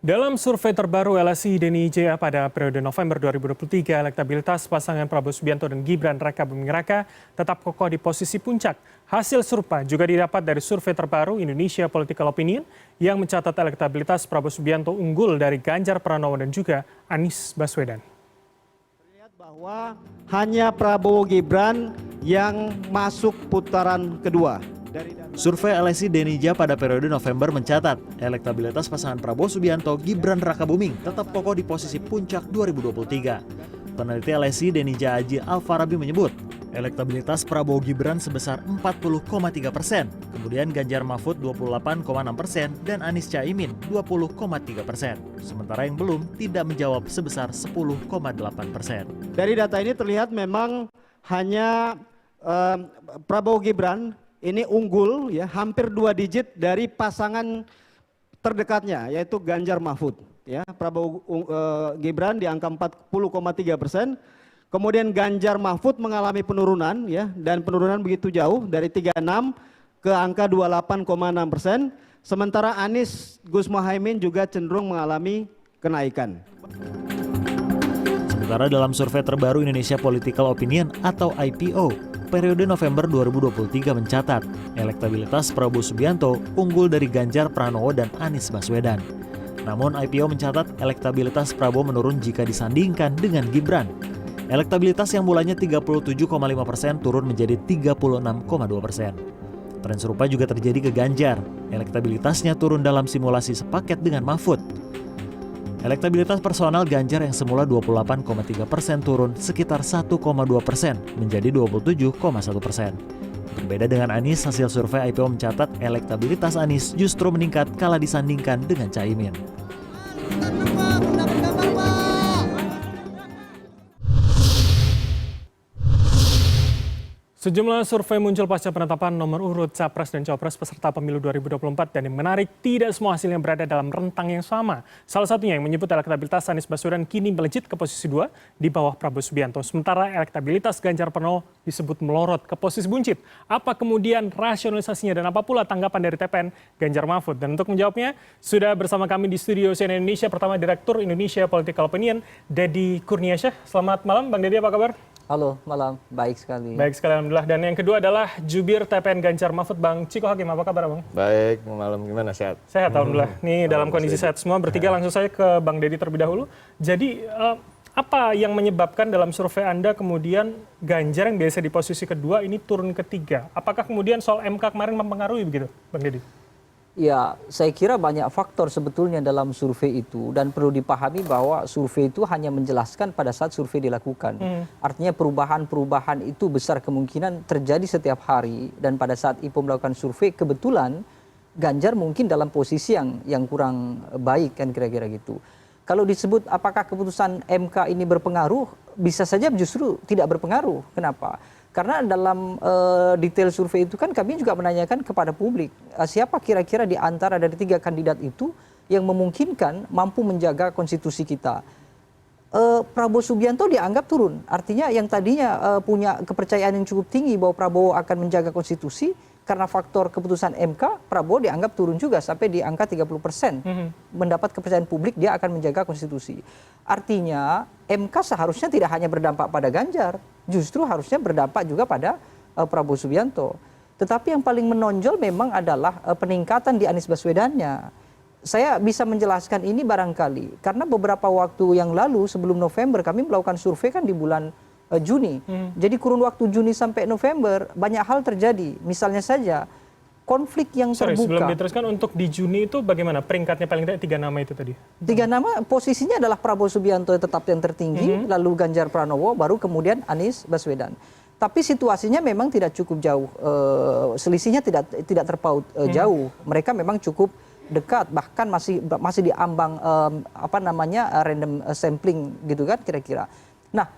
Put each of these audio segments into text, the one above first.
Dalam survei terbaru LSI Denny Ija pada periode November 2023, elektabilitas pasangan Prabowo Subianto dan Gibran Raka Buming Raka tetap kokoh di posisi puncak. Hasil serupa juga didapat dari survei terbaru Indonesia Political Opinion yang mencatat elektabilitas Prabowo Subianto unggul dari Ganjar Pranowo dan juga Anies Baswedan. Terlihat bahwa hanya Prabowo Gibran yang masuk putaran kedua. Survei LSI Denny Ija pada periode November mencatat elektabilitas pasangan Prabowo Subianto Gibran Raka Buming tetap kokoh di posisi puncak 2023. Peneliti LSI Denny Ija Aji Alfarabi menyebut elektabilitas Prabowo Gibran sebesar 40,3%, kemudian Ganjar Mahfud 28,6% dan Anies Caimin 20,3%. Sementara yang belum tidak menjawab sebesar 10,8%. Dari data ini terlihat memang hanya Prabowo Gibran ini unggul ya hampir 2 digit dari pasangan terdekatnya yaitu Ganjar Mahfud ya. Prabowo Gibran di angka 40,3%. Kemudian Ganjar Mahfud mengalami penurunan ya, dan penurunan begitu jauh dari 36 ke angka 28,6%. Sementara Anies Gus Muhaimin juga cenderung mengalami kenaikan. Sementara dalam survei terbaru Indonesia Political Opinion atau IPO periode November 2023 mencatat elektabilitas Prabowo Subianto unggul dari Ganjar Pranowo dan Anies Baswedan. Namun IPO mencatat elektabilitas Prabowo menurun jika disandingkan dengan Gibran. Elektabilitas yang mulanya 37,5% turun menjadi 36,2%. Tren serupa juga terjadi ke Ganjar. Elektabilitasnya turun dalam simulasi sepaket dengan Mahfud. Elektabilitas personal Ganjar yang semula 28,3% turun sekitar 1,2% menjadi 27,1%. Berbeda dengan Anies, hasil survei IPO mencatat elektabilitas Anies justru meningkat kala disandingkan dengan Caimin. Sejumlah survei muncul pasca penetapan nomor urut Capres dan Cawapres peserta pemilu 2024 dan yang menarik tidak semua hasilnya berada dalam rentang yang sama. Salah satunya yang menyebut elektabilitas Anies Baswedan kini melejit ke posisi 2 di bawah Prabowo Subianto. Sementara elektabilitas Ganjar Pranowo disebut melorot ke posisi buncit. Apa kemudian rasionalisasinya dan apa pula tanggapan dari TPN Ganjar Mahfud? Dan untuk menjawabnya sudah bersama kami di studio CNN Indonesia pertama Direktur Indonesia Political Opinion Deddy Kurniasyah. Selamat malam Bang Deddy, apa kabar? Halo, malam. Baik sekali. Baik sekali, alhamdulillah. Dan yang kedua adalah Jubir TPN Ganjar Mahfud, Bang Ciko Hakim. Apa kabar, Bang? Baik, malam gimana, sehat? Sehat, alhamdulillah. Nih dalam kondisi sehat semua. Bertiga langsung saya ke Bang Deddy terlebih dahulu. Jadi apa yang menyebabkan dalam survei Anda kemudian Ganjar yang biasa di posisi kedua ini turun ke 3? Apakah kemudian soal MK kemarin mempengaruhi begitu, Bang Deddy? Ya, saya kira banyak faktor sebetulnya dalam survei itu dan perlu dipahami bahwa survei itu hanya menjelaskan pada saat survei dilakukan. Artinya perubahan-perubahan itu besar kemungkinan terjadi setiap hari dan pada saat IPO melakukan survei kebetulan Ganjar mungkin dalam posisi yang kurang baik kan kira-kira gitu. Kalau disebut apakah keputusan MK ini berpengaruh, bisa saja justru tidak berpengaruh. Kenapa? Karena dalam detail survei itu kan kami juga menanyakan kepada publik siapa kira-kira di antara dari 3 kandidat itu yang memungkinkan mampu menjaga konstitusi kita. Prabowo Subianto dianggap turun, artinya yang tadinya punya kepercayaan yang cukup tinggi bahwa Prabowo akan menjaga konstitusi karena faktor keputusan MK, Prabowo dianggap turun juga sampai di angka 30%. Mendapat kepercayaan publik dia akan menjaga konstitusi. Artinya MK seharusnya tidak hanya berdampak pada Ganjar, justru harusnya berdampak juga pada Prabowo Subianto. Tetapi yang paling menonjol memang adalah peningkatan di Anies Baswedannya. Saya bisa menjelaskan ini barangkali karena beberapa waktu yang lalu sebelum November kami melakukan survei kan di bulan Juni. Jadi kurun waktu Juni sampai November banyak hal terjadi. Misalnya saja konflik yang terbuka. Sebelum diteruskan untuk di Juni itu bagaimana peringkatnya paling tidak 3 nama itu tadi? 3 nama posisinya adalah Prabowo Subianto tetap yang tertinggi, lalu Ganjar Pranowo, baru kemudian Anies Baswedan. Tapi situasinya memang tidak cukup jauh, selisihnya tidak terpaut jauh. Mereka memang cukup dekat, bahkan masih di ambang random sampling gitu kan kira-kira. Nah,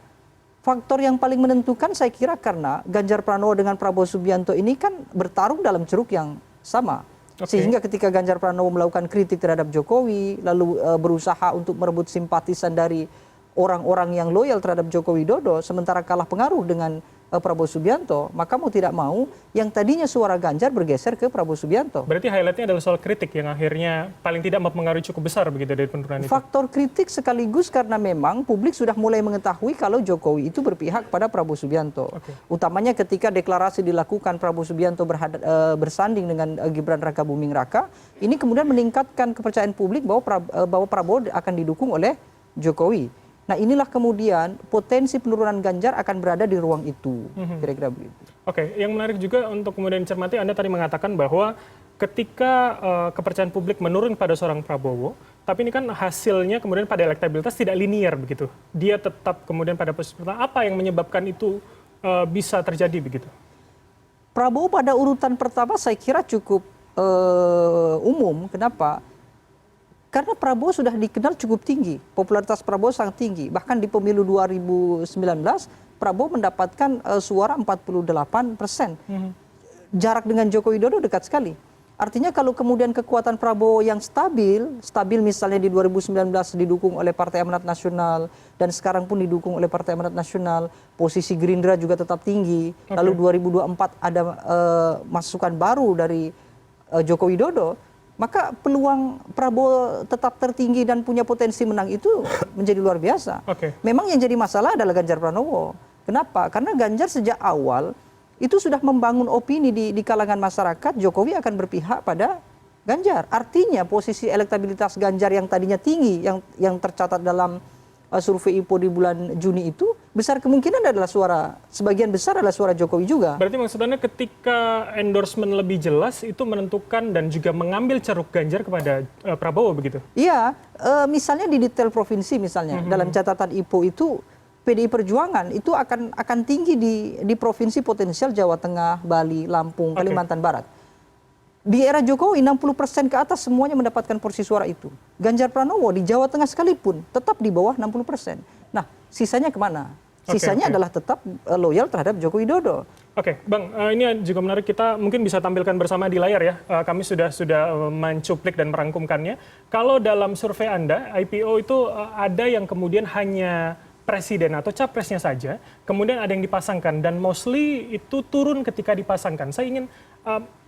faktor yang paling menentukan saya kira karena Ganjar Pranowo dengan Prabowo Subianto ini kan bertarung dalam ceruk yang sama. Sehingga ketika Ganjar Pranowo melakukan kritik terhadap Jokowi, lalu berusaha untuk merebut simpatisan dari orang-orang yang loyal terhadap Joko Widodo, sementara kalah pengaruh dengan Prabowo Subianto, maka mau tidak mau yang tadinya suara Ganjar bergeser ke Prabowo Subianto. Berarti highlightnya adalah soal kritik yang akhirnya paling tidak mempengaruhi cukup besar begitu dari penurunan itu. Faktor kritik sekaligus karena memang publik sudah mulai mengetahui kalau Jokowi itu berpihak pada Prabowo Subianto. Utamanya ketika deklarasi dilakukan Prabowo Subianto bersanding dengan Gibran Raka Buming Raka, ini kemudian meningkatkan kepercayaan publik bahwa Prabowo akan didukung oleh Jokowi. Nah inilah kemudian potensi penurunan Ganjar akan berada di ruang itu, kira-kira begitu. Oke, yang menarik juga untuk kemudian dicermati, Anda tadi mengatakan bahwa ketika kepercayaan publik menurun pada seorang Prabowo, tapi ini kan hasilnya kemudian pada elektabilitas tidak linear begitu. Dia tetap kemudian pada posisi pertama. Apa yang menyebabkan itu bisa terjadi begitu? Prabowo pada urutan pertama saya kira cukup umum. Kenapa? Karena Prabowo sudah dikenal cukup tinggi, popularitas Prabowo sangat tinggi. Bahkan di pemilu 2019, Prabowo mendapatkan suara 48%. Jarak dengan Joko Widodo dekat sekali. Artinya kalau kemudian kekuatan Prabowo yang stabil misalnya di 2019 didukung oleh Partai Amanat Nasional, dan sekarang pun didukung oleh Partai Amanat Nasional, posisi Gerindra juga tetap tinggi, lalu 2024 ada masukan baru dari Joko Widodo, maka peluang Prabowo tetap tertinggi dan punya potensi menang itu menjadi luar biasa. Memang yang jadi masalah adalah Ganjar Pranowo. Kenapa? Karena Ganjar sejak awal itu sudah membangun opini di kalangan masyarakat Jokowi akan berpihak pada Ganjar. Artinya posisi elektabilitas Ganjar yang tadinya tinggi, yang tercatat dalam survei IPO di bulan Juni itu, besar kemungkinan adalah sebagian besar adalah suara Jokowi juga. Berarti maksudnya ketika endorsement lebih jelas itu menentukan dan juga mengambil ceruk Ganjar kepada Prabowo begitu? Iya, misalnya di detail provinsi misalnya, dalam catatan IPO itu PDI Perjuangan itu akan tinggi di provinsi potensial Jawa Tengah, Bali, Lampung, Kalimantan Barat. Di era Jokowi 60% ke atas semuanya mendapatkan porsi suara itu. Ganjar Pranowo di Jawa Tengah sekalipun tetap di bawah 60%. Nah, sisanya kemana? Sisanya adalah tetap loyal terhadap Joko Widodo. Oke, Bang, ini juga menarik, kita mungkin bisa tampilkan bersama di layar ya. Kami sudah mencuplik dan merangkumkannya. Kalau dalam survei Anda, IPO itu ada yang kemudian hanya presiden atau capresnya saja, kemudian ada yang dipasangkan, dan mostly itu turun ketika dipasangkan. Saya ingin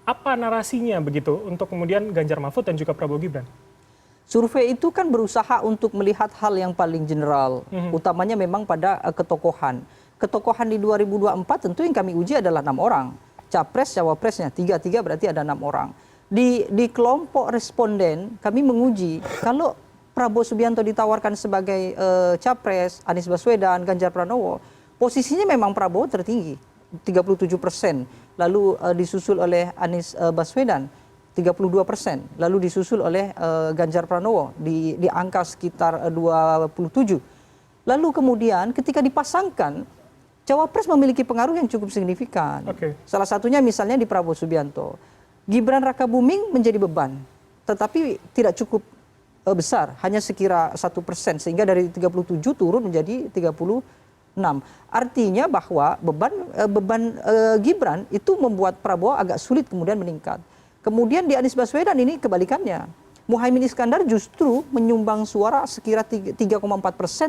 apa narasinya begitu untuk kemudian Ganjar Mahfud dan juga Prabowo Gibran? Survei itu kan berusaha untuk melihat hal yang paling general, utamanya memang pada ketokohan. Ketokohan di 2024 tentu yang kami uji adalah 6 orang. Capres, cawapresnya, 3 berarti ada 6 orang. Di kelompok responden kami menguji, kalau Prabowo Subianto ditawarkan sebagai capres, Anies Baswedan, Ganjar Pranowo, posisinya memang Prabowo tertinggi, 37%. Lalu disusul oleh Anies Baswedan 32%, lalu disusul oleh Ganjar Pranowo di angka sekitar 27. Lalu kemudian ketika dipasangkan, cawapres memiliki pengaruh yang cukup signifikan. Salah satunya misalnya di Prabowo Subianto. Gibran Raka Buming menjadi beban, tetapi tidak cukup besar, hanya sekira 1%, sehingga dari 37 turun menjadi 36. Artinya bahwa beban Gibran itu membuat Prabowo agak sulit kemudian meningkat. Kemudian di Anies Baswedan ini kebalikannya. Muhaimin Iskandar justru menyumbang suara sekira 3,4%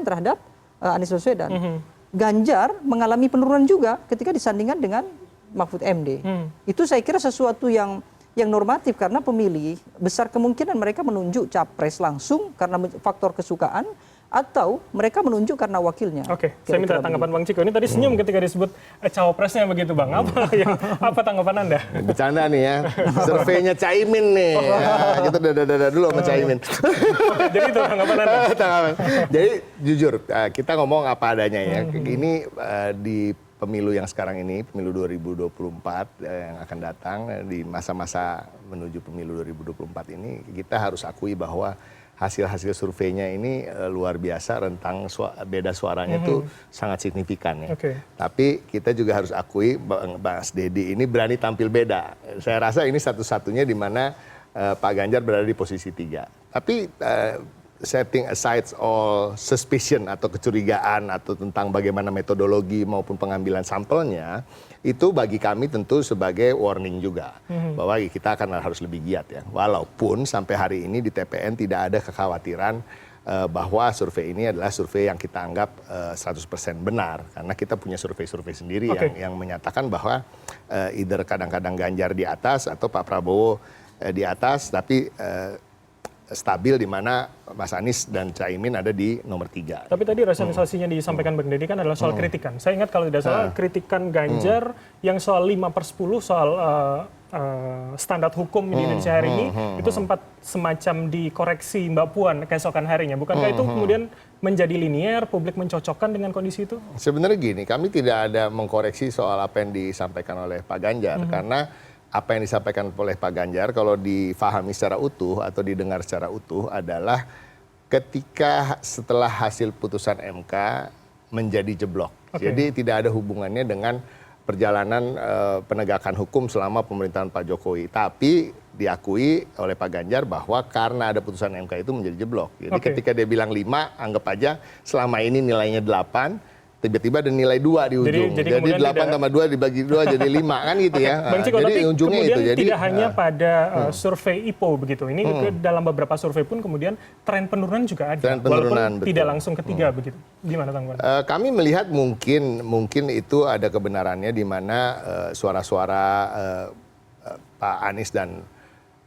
terhadap Anies Baswedan. Ganjar mengalami penurunan juga ketika disandingkan dengan Mahfud MD. Itu saya kira sesuatu yang normatif, karena pemilih besar kemungkinan mereka menunjuk capres langsung karena faktor kesukaan, atau mereka menunjuk karena wakilnya. Saya minta tanggapan Bang Ciko. Ini tadi senyum ketika disebut cawapresnya begitu, Bang. Apa tanggapan Anda? Bercanda nih ya. Surveinya Caimin nih. Kita udah dulu sama Caimin. Jadi itu tanggapan Anda. Jadi jujur, kita ngomong apa adanya ya. Ini di pemilu yang sekarang ini, pemilu 2024 yang akan datang, di masa-masa menuju pemilu 2024 ini, kita harus akui bahwa hasil-hasil surveinya ini luar biasa, rentang beda suaranya itu sangat signifikan ya. Tapi kita juga harus akui Bang Deddy ini berani tampil beda. Saya rasa ini satu-satunya di mana Pak Ganjar berada di posisi 3. Tapi setting aside all suspicion atau kecurigaan atau tentang bagaimana metodologi maupun pengambilan sampelnya, itu bagi kami tentu sebagai warning juga bahwa kita akan harus lebih giat ya. Walaupun sampai hari ini di TPN tidak ada kekhawatiran bahwa survei ini adalah survei yang kita anggap 100% benar, karena kita punya survei-survei sendiri yang menyatakan bahwa either kadang-kadang Ganjar di atas atau Pak Prabowo di atas, tapi stabil di mana Mas Anies dan Caimin ada di nomor 3. Tapi tadi rasionalisasinya disampaikan Bang Deddy kan adalah soal kritikan. Saya ingat kalau tidak salah kritikan Ganjar yang soal 5/10 soal standar hukum di Indonesia hari ini itu sempat semacam dikoreksi Mbak Puan keesokan harinya. Bukankah itu kemudian menjadi linier, publik mencocokkan dengan kondisi itu? Sebenarnya gini, kami tidak ada mengkoreksi soal apa yang disampaikan oleh Pak Ganjar, karena apa yang disampaikan oleh Pak Ganjar kalau difahami secara utuh atau didengar secara utuh adalah ketika setelah hasil putusan MK menjadi jeblok. Jadi tidak ada hubungannya dengan perjalanan penegakan hukum selama pemerintahan Pak Jokowi. Tapi diakui oleh Pak Ganjar bahwa karena ada putusan MK itu menjadi jeblok. Jadi ketika dia bilang 5, anggap aja selama ini nilainya 8, tiba-tiba ada nilai 2 di ujung. Jadi 8 tambah 2 dibagi 2 jadi 5 kan gitu ya. Bang Ciko, jadi tapi ujungnya kemudian itu. Jadi tidak hanya pada survei IPO begitu. Ini dalam beberapa survei pun kemudian tren penurunan juga ada. Tren penurunan, walaupun tidak langsung ketiga begitu. Gimana tanggapan? Kami melihat mungkin itu ada kebenarannya di mana suara-suara Pak Anies dan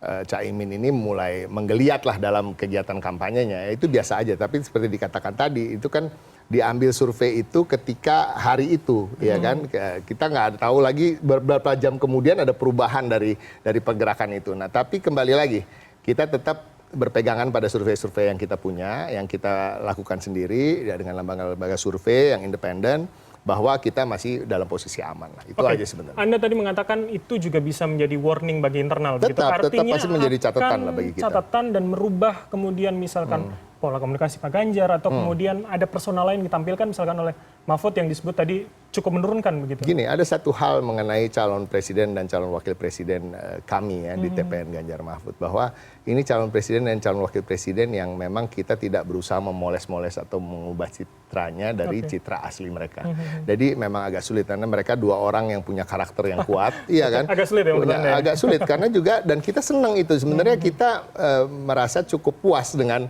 Caimin ini mulai menggeliat lah dalam kegiatan kampanyenya. Itu biasa aja. Tapi seperti dikatakan tadi, itu kan diambil survei itu ketika hari itu, ya kan? Kita nggak tahu lagi beberapa jam kemudian ada perubahan dari pergerakan itu. Nah, tapi kembali lagi, kita tetap berpegangan pada survei-survei yang kita punya, yang kita lakukan sendiri ya, dengan lembaga-lembaga survei yang independen, bahwa kita masih dalam posisi aman. Itu aja sebenarnya. Anda tadi mengatakan itu juga bisa menjadi warning bagi internal. Tetap pasti menjadi catatan lah bagi kita. Catatan dan merubah kemudian misalkan pola komunikasi Pak Ganjar atau kemudian ada personal lain ditampilkan misalkan oleh Mahfud yang disebut tadi cukup menurunkan begitu. Gini, ada satu hal mengenai calon presiden dan calon wakil presiden kami ya di TPN Ganjar Mahfud, bahwa ini calon presiden dan calon wakil presiden yang memang kita tidak berusaha memoles-moles atau mengubah citranya dari citra asli mereka. Jadi memang agak sulit karena mereka dua orang yang punya karakter yang kuat, iya kan? Agak sulit ya menurut Anda. Agak sulit karena juga, dan kita senang itu sebenarnya. Kita merasa cukup puas dengan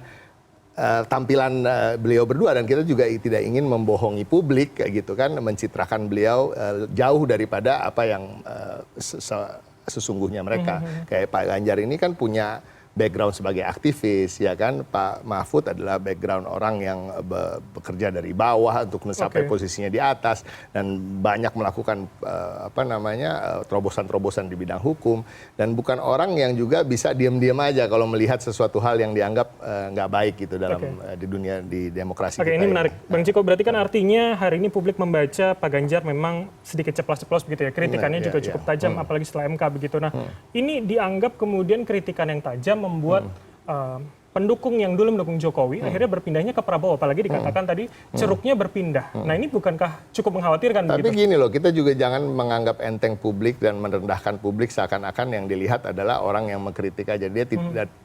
tampilan beliau berdua, dan kita juga tidak ingin membohongi publik kayak gitu kan, mencitrakan beliau jauh daripada apa yang sesungguhnya mereka. Kayak Pak Ganjar ini kan punya background sebagai aktivis, ya kan. Pak Mahfud adalah background orang yang bekerja dari bawah untuk mencapai posisinya di atas dan banyak melakukan terobosan-terobosan di bidang hukum, dan bukan orang yang juga bisa diam-diam aja kalau melihat sesuatu hal yang dianggap nggak baik gitu dalam di dunia di demokrasi. Ini menarik, Bang Ciko. Berarti kan artinya hari ini publik membaca Pak Ganjar memang sedikit ceplas-ceplos begitu ya. Kritikannya juga cukup tajam, apalagi setelah MK begitu. Nah, ini dianggap kemudian kritikan yang tajam membuat pendukung yang dulu mendukung Jokowi akhirnya berpindahnya ke Prabowo, apalagi dikatakan tadi ceruknya berpindah. Nah, ini bukankah cukup mengkhawatirkan? Tapi begitu? Gini loh, kita juga jangan menganggap enteng publik dan merendahkan publik seakan-akan yang dilihat adalah orang yang mengkritik aja, dia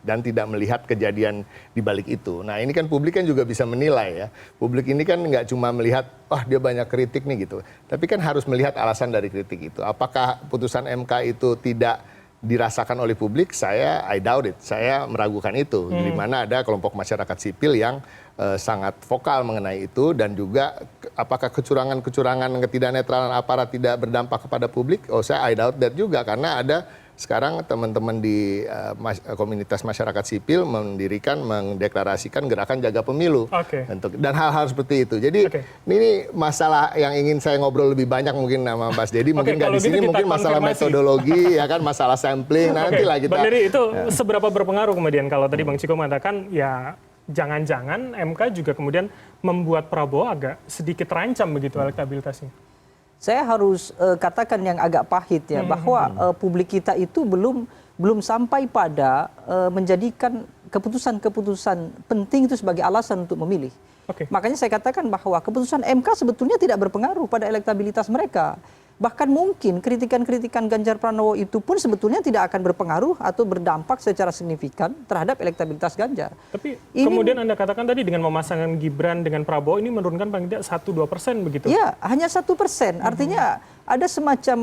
dan tidak melihat kejadian di balik itu. Nah, ini kan publik kan juga bisa menilai ya. Publik ini kan nggak cuma melihat, dia banyak kritik nih gitu. Tapi kan harus melihat alasan dari kritik itu. Apakah putusan MK itu tidak dirasakan oleh publik? I doubt it. Saya meragukan itu. Di mana ada kelompok masyarakat sipil yang sangat vokal mengenai itu, dan juga apakah kecurangan-kecurangan ketidaknetralan aparat tidak berdampak kepada publik? I doubt that juga, karena ada sekarang teman-teman di komunitas masyarakat sipil mendeklarasikan gerakan jaga pemilu. Dan hal-hal seperti itu. Jadi ini masalah yang ingin saya ngobrol lebih banyak mungkin sama Mas Deddy, mungkin nggak di sini, mungkin masalah metodologi, ya kan, masalah sampling, nantilah kita. Bang Deddy, itu seberapa berpengaruh kemudian kalau tadi Bang Ciko mengatakan ya jangan-jangan MK juga kemudian membuat Prabowo agak sedikit terancam begitu elektabilitasnya? Saya harus katakan yang agak pahit ya, bahwa publik kita itu belum sampai pada menjadikan keputusan-keputusan penting itu sebagai alasan untuk memilih. Makanya saya katakan bahwa keputusan MK sebetulnya tidak berpengaruh pada elektabilitas mereka. Bahkan mungkin kritikan-kritikan Ganjar Pranowo itu pun sebetulnya tidak akan berpengaruh atau berdampak secara signifikan terhadap elektabilitas Ganjar. Tapi kemudian Anda katakan tadi dengan memasangkan Gibran dengan Prabowo ini menurunkan paling tidak 1-2% begitu? Ya, hanya 1%. Artinya ada semacam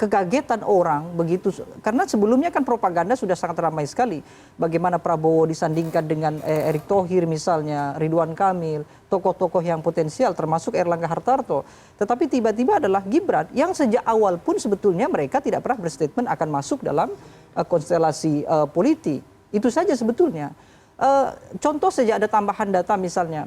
kekagetan orang begitu, karena sebelumnya kan propaganda sudah sangat ramai sekali. Bagaimana Prabowo disandingkan dengan Erick Thohir misalnya, Ridwan Kamil, tokoh-tokoh yang potensial termasuk Erlangga Hartarto. Tetapi tiba-tiba adalah Gibran yang sejak awal pun sebetulnya mereka tidak pernah berstatement akan masuk dalam konstelasi politik. Itu saja sebetulnya. Contoh saja ada tambahan data misalnya.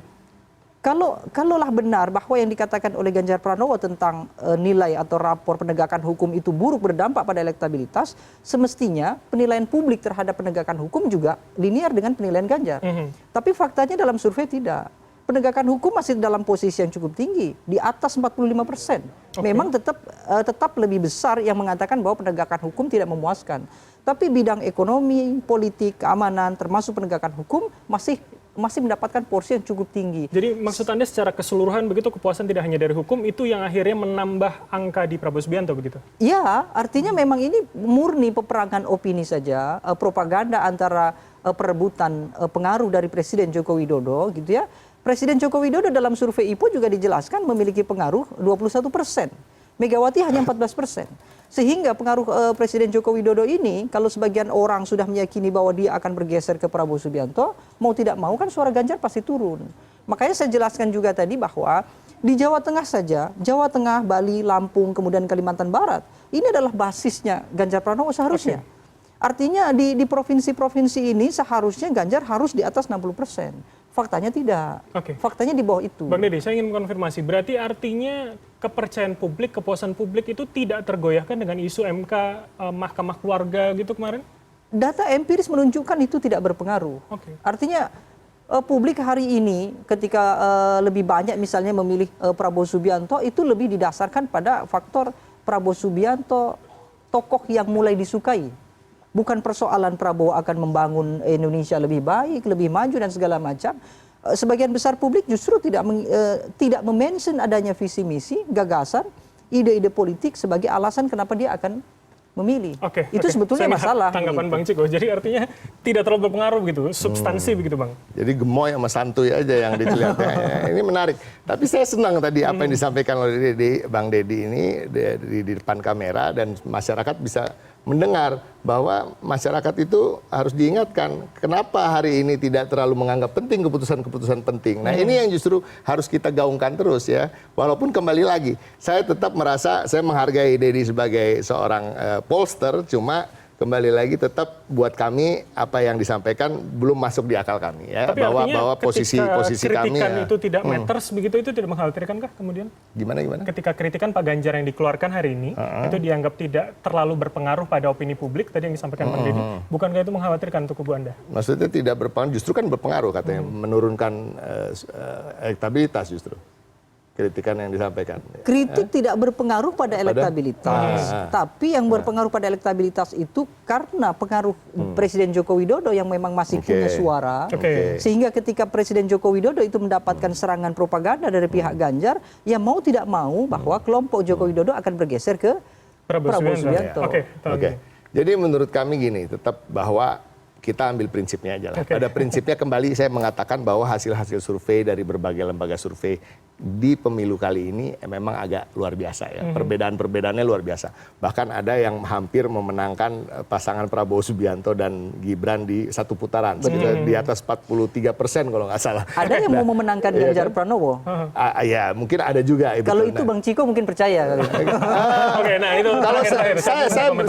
Kalaulah benar bahwa yang dikatakan oleh Ganjar Pranowo tentang nilai atau rapor penegakan hukum itu buruk berdampak pada elektabilitas, semestinya penilaian publik terhadap penegakan hukum juga linear dengan penilaian Ganjar. Tapi faktanya dalam survei tidak. Penegakan hukum masih dalam posisi yang cukup tinggi, di atas 45%. Memang tetap lebih besar yang mengatakan bahwa penegakan hukum tidak memuaskan. Tapi bidang ekonomi, politik, keamanan, termasuk penegakan hukum masih mendapatkan porsi yang cukup tinggi. Jadi maksud Anda secara keseluruhan begitu kepuasan tidak hanya dari hukum itu yang akhirnya menambah angka di Prabowo Subianto begitu? Ya, artinya memang ini murni peperangan opini saja, propaganda antara perebutan pengaruh dari Presiden Joko Widodo gitu ya. Presiden Joko Widodo dalam survei IPO juga dijelaskan memiliki pengaruh 21%. Megawati hanya 14%. Sehingga pengaruh Presiden Joko Widodo ini, kalau sebagian orang sudah meyakini bahwa dia akan bergeser ke Prabowo Subianto, mau tidak mau kan suara Ganjar pasti turun. Makanya saya jelaskan juga tadi bahwa di Jawa Tengah saja, Jawa Tengah, Bali, Lampung, kemudian Kalimantan Barat, ini adalah basisnya Ganjar Pranowo seharusnya. Artinya di provinsi-provinsi ini seharusnya Ganjar harus di atas 60%. Faktanya tidak. Faktanya di bawah itu. Bang Deddy, saya ingin konfirmasi. Berarti artinya kepercayaan publik, kepuasan publik itu tidak tergoyahkan dengan isu MK, Mahkamah Keluarga gitu kemarin? Data empiris menunjukkan itu tidak berpengaruh. Artinya publik hari ini ketika lebih banyak misalnya memilih Prabowo Subianto itu lebih didasarkan pada faktor Prabowo Subianto tokoh yang mulai disukai. Bukan persoalan Prabowo akan membangun Indonesia lebih baik, lebih maju dan segala macam. Sebagian besar publik justru tidak mention adanya visi misi, gagasan, ide-ide politik sebagai alasan kenapa dia akan memilih. Itu sebetulnya masalah. Tanggapan Bang Ciko. Jadi artinya tidak terlalu berpengaruh begitu, substansi begitu Bang. Jadi gemoy sama santuy aja yang dilihatnya. Ini menarik. Tapi saya senang tadi apa yang disampaikan oleh Bang Deddy ini di depan kamera dan masyarakat bisa mendengar bahwa masyarakat itu harus diingatkan kenapa hari ini tidak terlalu menganggap penting keputusan-keputusan penting. Nah ini yang justru harus kita gaungkan terus ya. Walaupun kembali lagi, saya tetap merasa saya menghargai Deddy sebagai seorang pollster, cuma kembali lagi tetap buat kami apa yang disampaikan belum masuk di akal kami ya. Tapi bahwa posisi kami kritikan ya, itu tidak matters begitu, itu tidak mengkhawatirkankah kemudian? Gimana? Ketika kritikan Pak Ganjar yang dikeluarkan hari ini itu dianggap tidak terlalu berpengaruh pada opini publik tadi yang disampaikan Bang Deddy, bukankah itu mengkhawatirkan untuk kubu Anda? Maksudnya tidak berpengaruh, justru kan berpengaruh katanya, menurunkan elektabilitas justru. Kritikan yang disampaikan. Kritik tidak berpengaruh pada elektabilitas. Tapi yang berpengaruh pada elektabilitas itu karena pengaruh Presiden Joko Widodo yang memang masih punya suara. Sehingga ketika Presiden Joko Widodo itu mendapatkan serangan propaganda dari pihak Ganjar, ya mau tidak mau bahwa kelompok Joko Widodo akan bergeser ke Prabowo Subianto. Jadi menurut kami gini, tetap bahwa kita ambil prinsipnya aja lah. Pada prinsipnya kembali saya mengatakan bahwa hasil-hasil survei dari berbagai lembaga survei di pemilu kali ini memang agak luar biasa ya. Perbedaan-perbedaannya luar biasa. Bahkan ada yang hampir memenangkan pasangan Prabowo Subianto dan Gibran di satu putaran. Sekitar di atas 43% kalau nggak salah. Ada yang mau memenangkan Ganjar Pranowo? Ya mungkin ada juga. Kalau itu Bang Ciko mungkin percaya. Nah itu kalau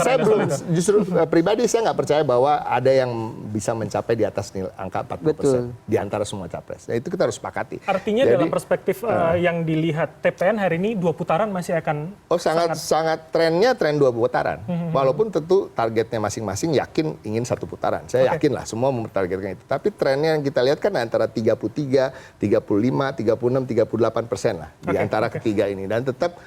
saya belum, justru pribadi saya nggak percaya bahwa ada yang bisa mencapai di atas angka 40% di antara semua capres. Nah itu kita harus sepakati. Artinya dalam perspektif yang dilihat TPN hari ini 2 putaran masih akan sangat trennya tren 2 putaran. Walaupun tentu targetnya masing-masing yakin ingin 1 putaran. Saya yakin lah semua memtargetkan itu. Tapi trennya yang kita lihat kan antara 33, 35, 36, 38% lah di antara ketiga ini. Dan tetap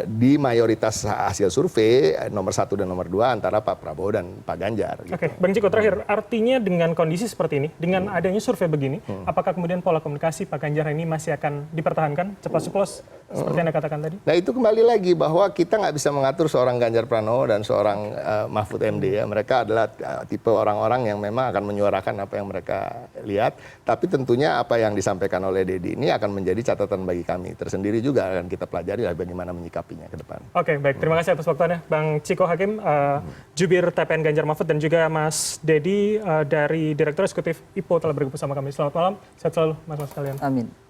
di mayoritas hasil survei nomor 1 dan nomor 2 antara Pak Prabowo dan Pak Ganjar. Bang Ciko terakhir, artinya dengan kondisi seperti ini, dengan adanya survei begini, apakah kemudian pola komunikasi Pak Ganjar ini masih akan dipertahankan ceplos-ceplos seperti yang Anda katakan tadi? Nah itu kembali lagi bahwa kita nggak bisa mengatur seorang Ganjar Pranowo dan seorang Mahfud MD ya. Mereka adalah tipe orang-orang yang memang akan menyuarakan apa yang mereka lihat. Tapi tentunya apa yang disampaikan oleh Deddy ini akan menjadi catatan bagi kami tersendiri juga, akan kita pelajari bagaimana menyikapinya ke depan. Oke, baik. Terima kasih atas waktunya, Bang Ciko Hakim, Jubir TPN Ganjar Mahfud, dan juga Mas Deddy dari Direktur Eksekutif IPO telah bergabung bersama kami. Selamat malam, sehat selalu Mas sekalian. Amin.